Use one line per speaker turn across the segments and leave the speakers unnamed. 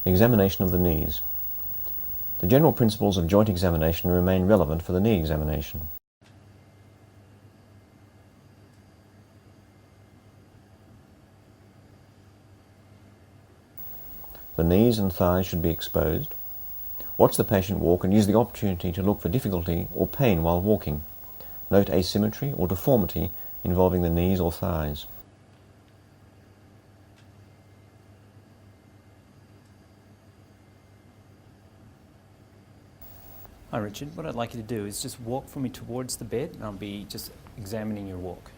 Examination of the knees. The general principles of joint examination remain relevant for the knee examination. The knees and thighs should be exposed. Watch the patient walk and use the opportunity to look for difficulty or pain while walking. Note asymmetry or deformity involving the knees or thighs.
Hi Richard, what I'd like you to do is just walk for me towards the bed and I'll be just examining your walk.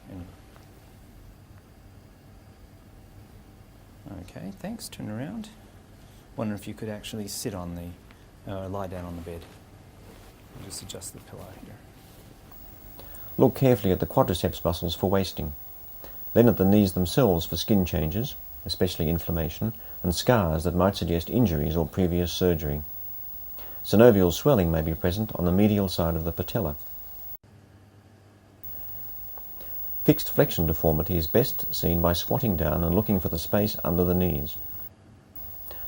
Okay, thanks. Turn around. Wonder if you could actually sit on the, lie down on the bed. I'll just adjust the pillow here.
Look carefully at the quadriceps muscles for wasting. Then at the knees themselves for skin changes, especially inflammation, and scars that might suggest injuries or previous surgery. Synovial swelling may be present on the medial side of the patella. Fixed flexion deformity is best seen by squatting down and looking for the space under the knees.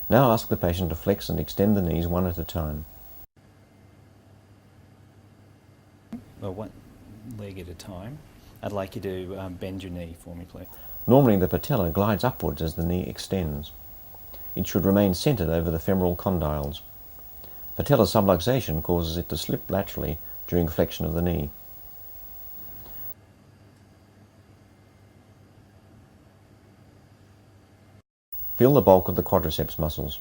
Now ask the patient to flex and extend the knees one at a time.
Well, one leg at a time. I'd like you to bend your knee for me, please.
Normally the patella glides upwards as the knee extends. It should remain centered over the femoral condyles. Patellar subluxation causes it to slip laterally during flexion of the knee. Feel the bulk of the quadriceps muscles.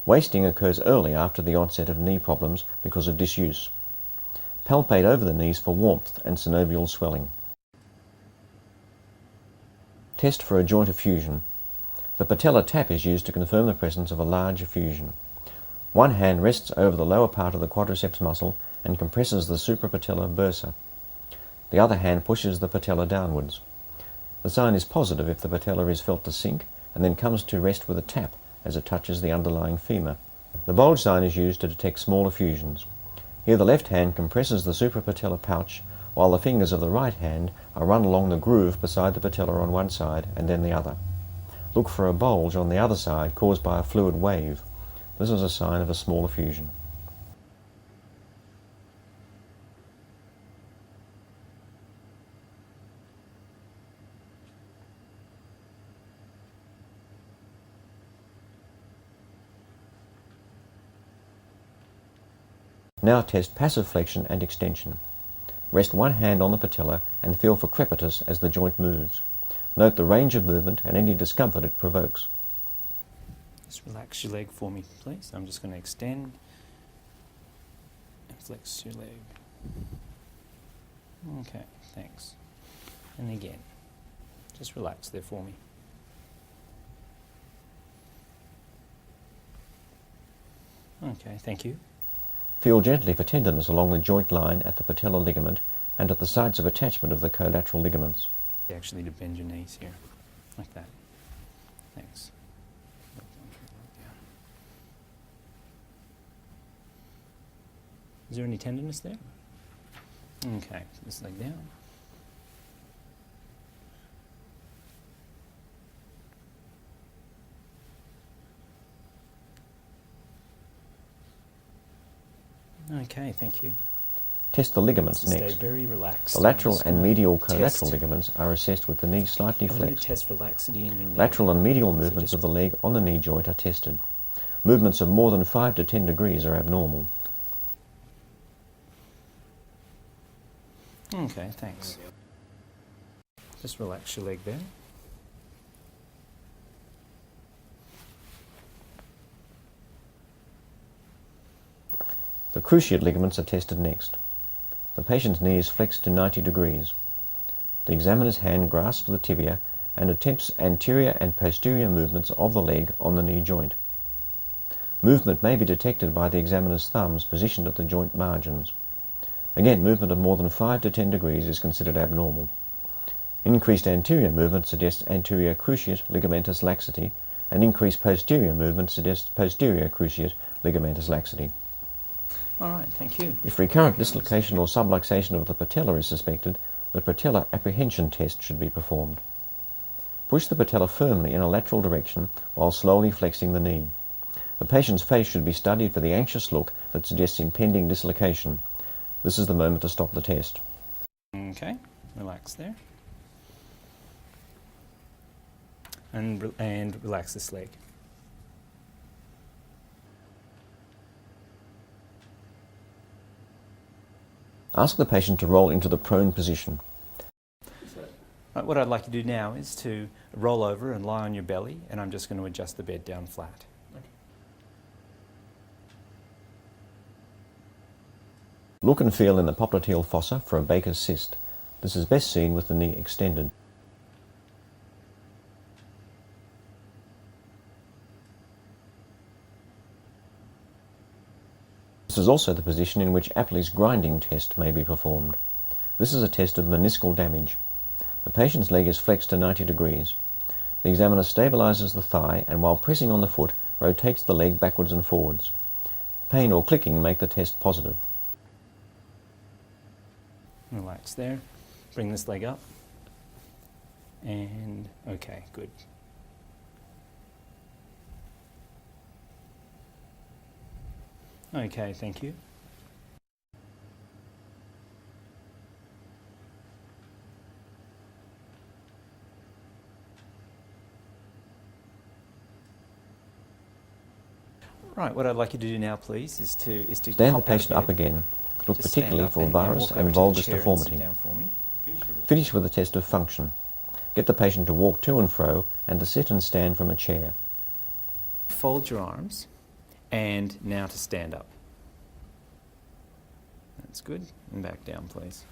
Wasting occurs early after the onset of knee problems because of disuse. Palpate over the knees for warmth and synovial swelling. Test for a joint effusion. The patellar tap is used to confirm the presence of a large effusion. One hand rests over the lower part of the quadriceps muscle and compresses the suprapatellar bursa. The other hand pushes the patella downwards. The sign is positive if the patella is felt to sink and then comes to rest with a tap as it touches the underlying femur. The bulge sign is used to detect small effusions. Here the left hand compresses the suprapatellar pouch while the fingers of the right hand are run along the groove beside the patella on one side and then the other. Look for a bulge on the other side caused by a fluid wave. This is a sign of a small effusion. Now test passive flexion and extension. Rest one hand on the patella and feel for crepitus as the joint moves. Note the range of movement and any discomfort it provokes.
Just relax your leg for me, please. I'm just going to extend and flex your leg. Okay, thanks. And again, just relax there for me. Okay, thank you.
Feel gently for tenderness along the joint line at the patellar ligament and at the sites of attachment of the collateral ligaments.
Actually, to bend your knees here, like that. Thanks. Is there any tenderness there? Okay, this leg down. Okay, thank you.
Test the ligaments
So
next.
stay very relaxed.
The lateral and medial
test.
collateral ligaments are assessed with the knee slightly
I'm going to
flexed.
test for laxity in your knee.
Lateral and medial movements of the leg on the knee joint are tested. Movements of more than 5 to 10 degrees are abnormal.
Okay, thanks. Just relax your leg there.
The cruciate ligaments are tested next. The patient's knee is flexed to 90 degrees. The examiner's hand grasps the tibia and attempts anterior and posterior movements of the leg on the knee joint. Movement may be detected by the examiner's thumbs positioned at the joint margins. Again, movement of more than 5 to 10 degrees is considered abnormal. Increased anterior movement suggests anterior cruciate ligamentous laxity, and increased posterior movement suggests posterior cruciate ligamentous laxity.
All right, thank you.
If recurrent dislocation or subluxation of the patella is suspected, the patellar apprehension test should be performed. Push the patella firmly in a lateral direction while slowly flexing the knee. The patient's face should be studied for the anxious look that suggests impending dislocation. This is the moment to stop the test.
Okay, relax there. And relax this leg.
Ask the patient to roll into the prone position.
Right, what I'd like you to do now is to roll over and lie on your belly, and I'm just going to adjust the bed down flat.
Look and feel in the popliteal fossa for a Baker's cyst. This is best seen with the knee extended. This is also the position in which Apley's grinding test may be performed. This is a test of meniscal damage. The patient's leg is flexed to 90 degrees. The examiner stabilizes the thigh and while pressing on the foot rotates the leg backwards and forwards. Pain or clicking make the test positive.
Relax there. Bring this leg up. And okay, good. Okay, thank you. Right, what I'd like you to do now, please, is to
stand the patient up again. Look
just
particularly for varus and valgus deformity. Finish with a test of function. Get the patient to walk to and fro and to sit and stand from a chair.
Fold your arms and now to stand up. That's good. And back down, please.